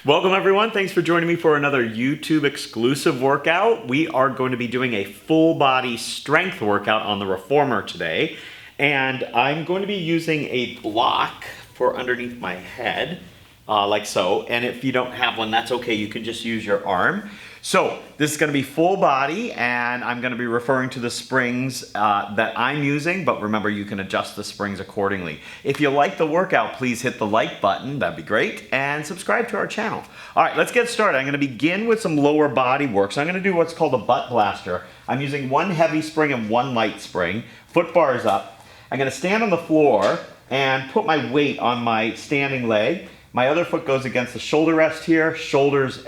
Welcome everyone, thanks for joining me for another YouTube exclusive workout. We are going to be doing a full body strength workout on the reformer today. And I'm going to be using a block for underneath my head, like so. And if you don't have one, that's okay, you can just use your arm. So this is going to be full body, and I'm going to be referring to the springs that I'm using, but remember you can adjust the springs accordingly. If you like the workout, please hit the like button, that'd be great, and subscribe to our channel. All right, let's get started. I'm going to begin with some lower body work. So I'm going to do what's called a butt blaster. I'm using one heavy spring and one light spring. Foot bar is up. I'm going to stand on the floor and put my weight on my standing leg. My other foot goes against the shoulder rest here. Shoulders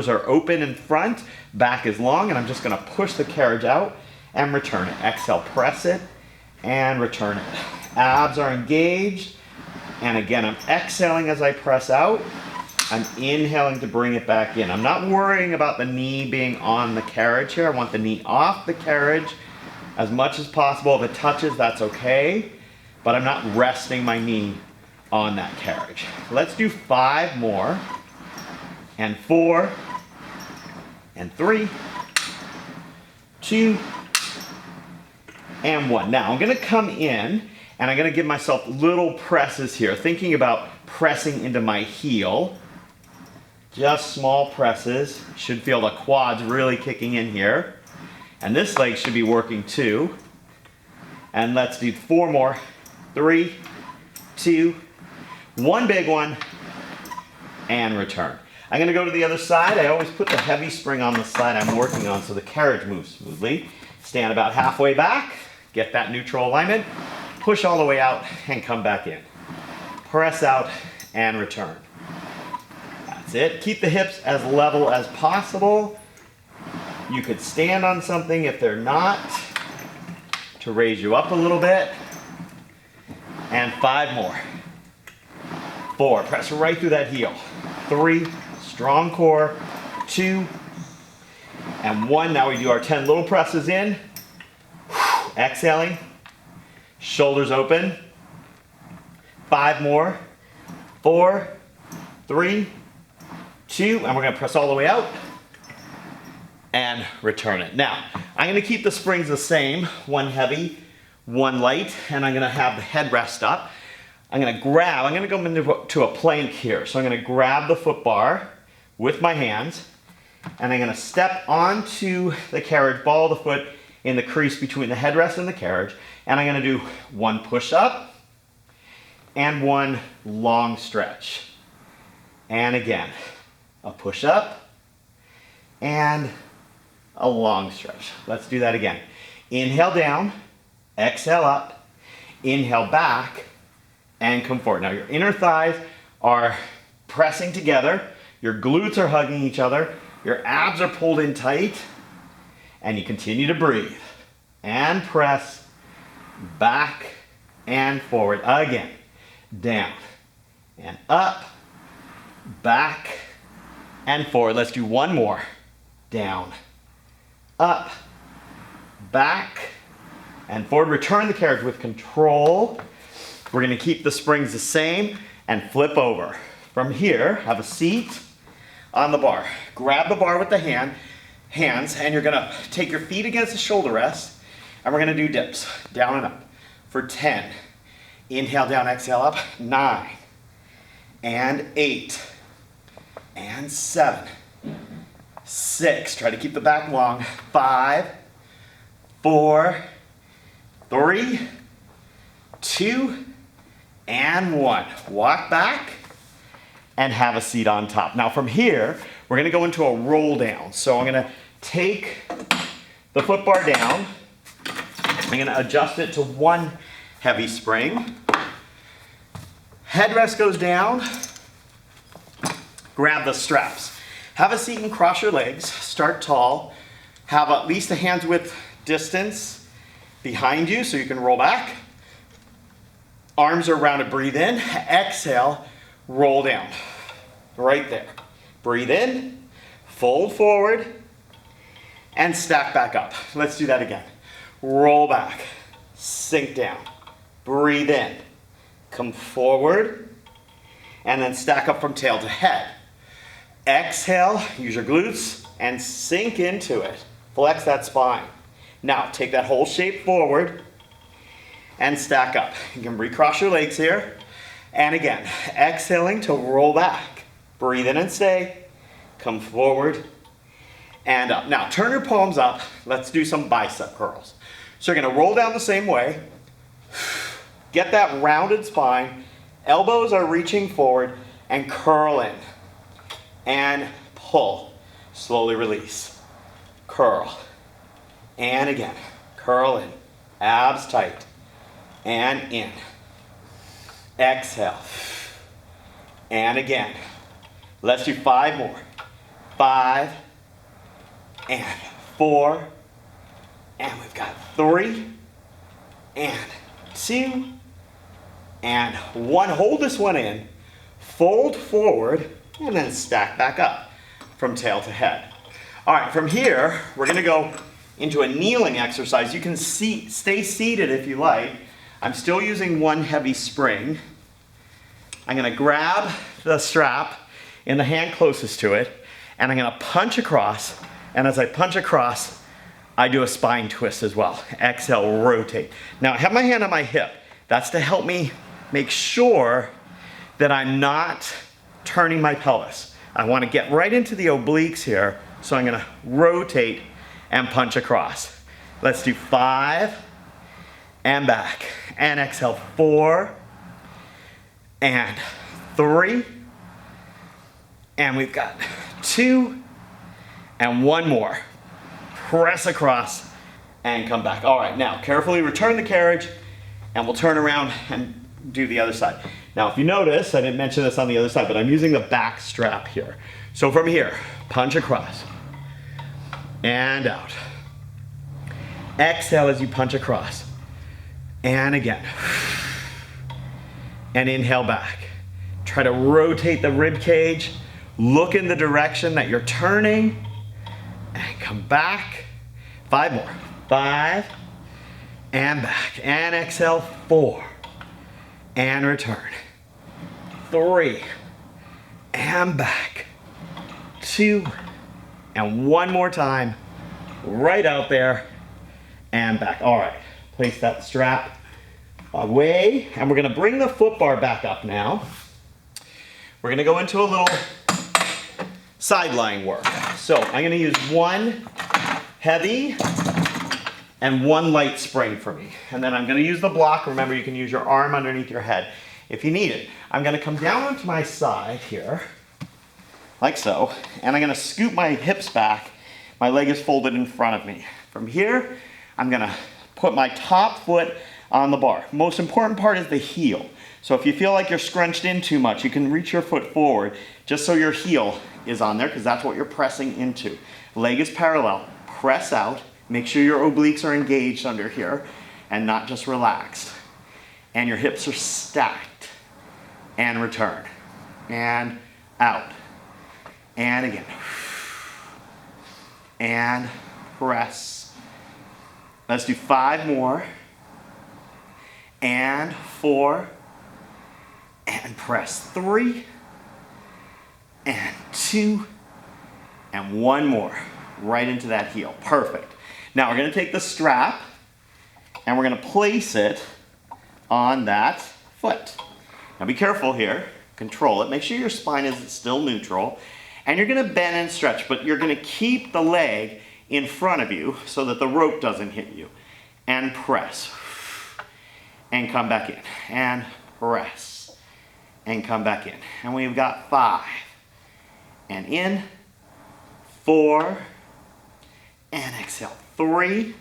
are open in front, back is long, and I'm just going to push the carriage out and return it. Exhale, press it, and return it. Abs are engaged, and again, I'm exhaling as I press out. I'm inhaling to bring it back in. I'm not worrying about the knee being on the carriage here. I want the knee off the carriage as much as possible. If it touches, that's okay, but I'm not resting my knee on that carriage. Let's do 5 more. And 4, and 3, 2, and 1. Now I'm going to come in and I'm going to give myself little presses here, thinking about pressing into my heel. Just small presses. Should feel the quads really kicking in here. And this leg should be working too. And let's do 4 more. 3, 2, 1 big one, and return. I'm going to go to the other side. I always put the heavy spring on the side I'm working on so the carriage moves smoothly. Stand about halfway back, get that neutral alignment, push all the way out and come back in. Press out and return. That's it. Keep the hips as level as possible. You could stand on something if they're not to raise you up a little bit. And 5 more. 4, press right through that heel. 3, strong core, 2, and 1. Now we do our 10 little presses in. Exhaling, shoulders open. 5 more. 4, 3, 2, and we're going to press all the way out and return it. Now, I'm going to keep the springs the same, 1 heavy, 1 light, and I'm going to have the headrest up. I'm going to go into a plank here. So I'm going to grab the foot bar with my hands, and I'm going to step onto the carriage, ball the foot in the crease between the headrest and the carriage, and I'm going to do 1 push up and 1 long stretch. And again, a push up and a long stretch. Let's do that again. Inhale down, exhale up, inhale back, and come forward. Now your inner thighs are pressing together, your glutes are hugging each other, your abs are pulled in tight, and you continue to breathe. And press back and forward again. Down and up, back and forward. Let's do 1 more. Down, up, back, and forward. Return the carriage with control. We're going to keep the springs the same and flip over. From here, have a seat on the bar. Grab the bar with the hands, and you're going to take your feet against the shoulder rest, and we're going to do dips, down and up, for 10. Inhale down, exhale up, 9, and 8, and 7, 6. Try to keep the back long. 5, 4, 3, 2, and 1. Walk back and have a seat on top. Now from here, we're going to go into a roll down. So I'm going to take the foot bar down. I'm going to adjust it to 1 heavy spring. Headrest goes down. Grab the straps. Have a seat and cross your legs. Start tall. Have at least a hand's width distance behind you so you can roll back. Arms are rounded, breathe in, exhale, roll down. Right there. Breathe in, fold forward, and stack back up. Let's do that again. Roll back, sink down, breathe in, come forward, and then stack up from tail to head. Exhale, use your glutes and sink into it. Flex that spine. Now, take that whole shape forward and stack up. You can recross your legs here. And again, exhaling to roll back. Breathe in and stay. Come forward and up. Now, turn your palms up. Let's do some bicep curls. So you're gonna roll down the same way. Get that rounded spine. Elbows are reaching forward and curl in. And pull. Slowly release. Curl. And again, curl in. Abs tight. And in. Exhale. And again. Let's do 5 more. 5 and 4. And we've got 3 and 2 and 1. Hold this one in. Fold forward and then stack back up from tail to head. All right, from here, we're gonna go into a kneeling exercise. You can stay seated if you like. I'm still using one heavy spring. I'm gonna grab the strap in the hand closest to it, and I'm gonna punch across, and as I punch across, I do a spine twist as well. Exhale, rotate. Now I have my hand on my hip. That's to help me make sure that I'm not turning my pelvis. I wanna get right into the obliques here, so I'm gonna rotate and punch across. Let's do 5 and back. And exhale, 4 and 3. And we've got 2 and 1 more. Press across and come back. All right, now carefully return the carriage and we'll turn around and do the other side. Now, if you notice, I didn't mention this on the other side, but I'm using the back strap here. So from here, punch across and out. Exhale as you punch across. And again. And inhale back. Try to rotate the rib cage. Look in the direction that you're turning. And come back. 5 more. 5 and back. And exhale, 4. And return. 3 and back. 2 and 1 more time. Right out there and back. All right, place that strap away, and we're gonna bring the foot bar back up now. We're gonna go into a little side-lying work. So I'm gonna use 1 heavy and 1 light spring for me. And then I'm gonna use the block. Remember, you can use your arm underneath your head if you need it. I'm gonna come down onto my side here, like so, and I'm gonna scoop my hips back. My leg is folded in front of me. From here, I'm gonna put my top foot on the bar. Most important part is the heel. So if you feel like you're scrunched in too much, you can reach your foot forward just so your heel is on there, because that's what you're pressing into. Leg is parallel. Press out. Make sure your obliques are engaged under here and not just relaxed. And your hips are stacked. And return. And out. And again. And press. Let's do 5 more. And 4. And press. 3. And 2. And 1 more. Right into that heel. Perfect. Now we're going to take the strap and we're going to place it on that foot. Now be careful here. Control it. Make sure your spine is still neutral. And you're going to bend and stretch, but you're going to keep the leg in front of you so that the rope doesn't hit you. And press. And come back in. And press. And come back in. And we've got 5. And in. 4. And exhale. 3.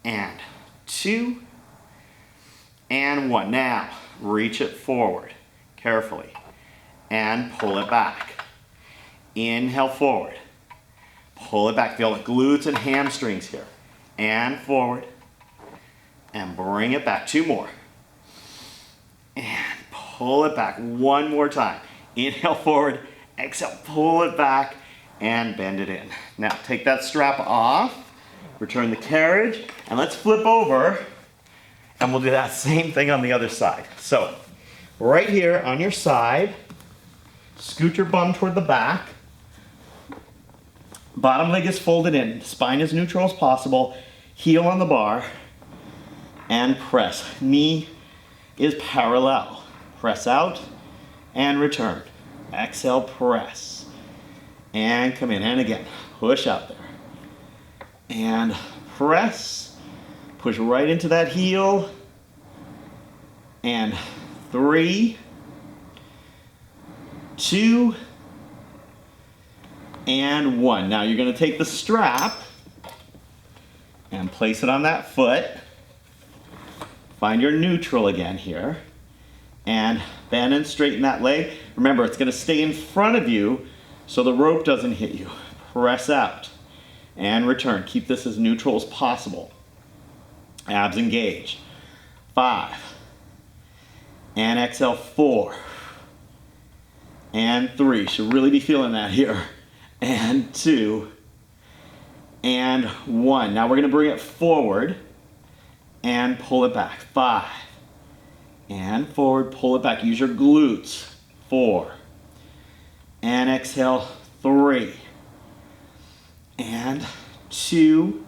And 2. And 1. Now, reach it forward carefully. And pull it back. Inhale forward. Pull it back. Feel the glutes and hamstrings here. And forward. And bring it back. 2 more. And pull it back. 1 more time. Inhale forward. Exhale. Pull it back. And bend it in. Now take that strap off. Return the carriage. And let's flip over. And we'll do that same thing on the other side. So right here on your side. Scoot your bum toward the back. Bottom leg is folded in. Spine as neutral as possible. Heel on the bar. And press. Knee is parallel. Press out and return. Exhale, press. And come in. And again, push out there. And press. Push right into that heel. And 3, 2, and 1. Now you're going to take the strap and place it on that foot. Find your neutral again here. And bend and straighten that leg. Remember, it's going to stay in front of you so the rope doesn't hit you. Press out and return. Keep this as neutral as possible. Abs engaged. 5. And exhale, 4. And 3. Should really be feeling that here. And 2. And 1. Now we're going to bring it forward and pull it back. 5. And forward, pull it back. Use your glutes. 4. And exhale, 3. And 2.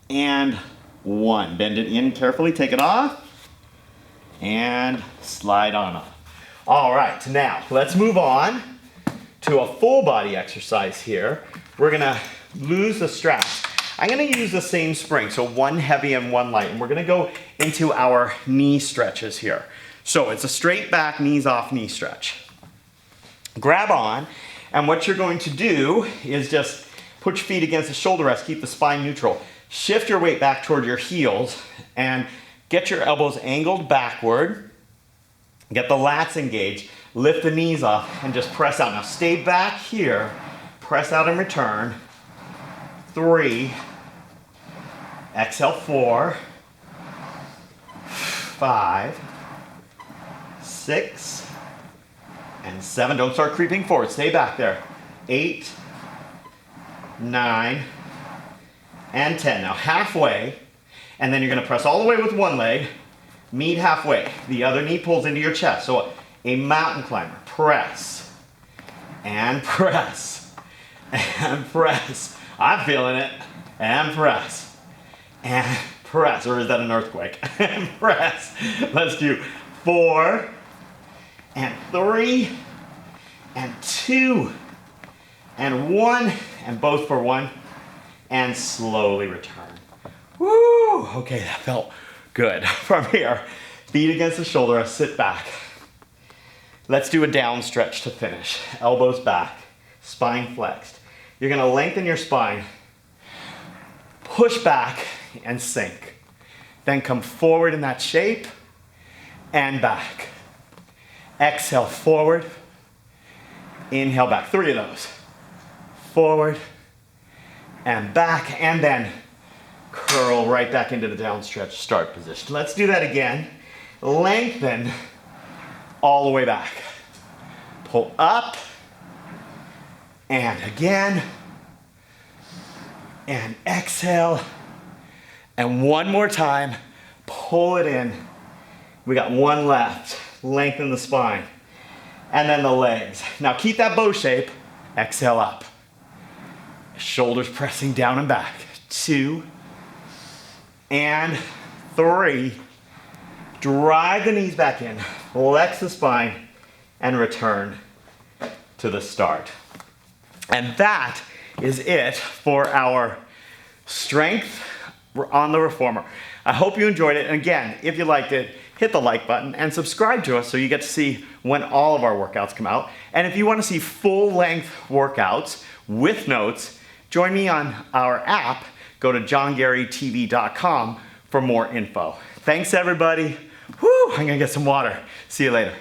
And 1. Bend it in carefully. Take it off. And slide on up. All right, now let's move on to a full body exercise here. We're gonna lose the straps. I'm gonna use the same spring, so one heavy and one light, and we're gonna go into our knee stretches here. So it's a straight back, knees off knee stretch. Grab on, and what you're going to do is just put your feet against the shoulder rest, keep the spine neutral. Shift your weight back toward your heels, and get your elbows angled backward. Get the lats engaged. Lift the knees up and just press out. Now stay back here. Press out and return. 3. Exhale, 4. 5. 6. And 7. Don't start creeping forward. Stay back there. 8. 9. And 10. Now halfway. And then you're going to press all the way with one leg, meet halfway. The other knee pulls into your chest. So a mountain climber. Press. And press. And press. I'm feeling it. And press. And press. Or is that an earthquake? And press. Let's do 4. And 3. And 2. And 1. And both for 1. And slowly return. Woo! Okay, that felt good. From here, feet against the shoulder, sit back. Let's do a down stretch to finish. Elbows back, spine flexed. You're gonna lengthen your spine, push back and sink. Then come forward in that shape and back. Exhale, forward. Inhale, back. 3 of those. Forward and back, and then curl right back into the down stretch start position. Let's do that again. Lengthen all the way back. Pull up. And again. And exhale. And one more time. Pull it in. We got 1 left. Lengthen the spine. And then the legs. Now keep that bow shape. Exhale up. Shoulders pressing down and back. 2. And 3, drive the knees back in, flex the spine, and return to the start. And that is it for our strength on the reformer. I hope you enjoyed it. And again, if you liked it, hit the like button and subscribe to us so you get to see when all of our workouts come out. And if you want to see full-length workouts with notes, join me on our app. Go to johngareytv.com for more info. Thanks, everybody. Whew, I'm gonna get some water. See you later.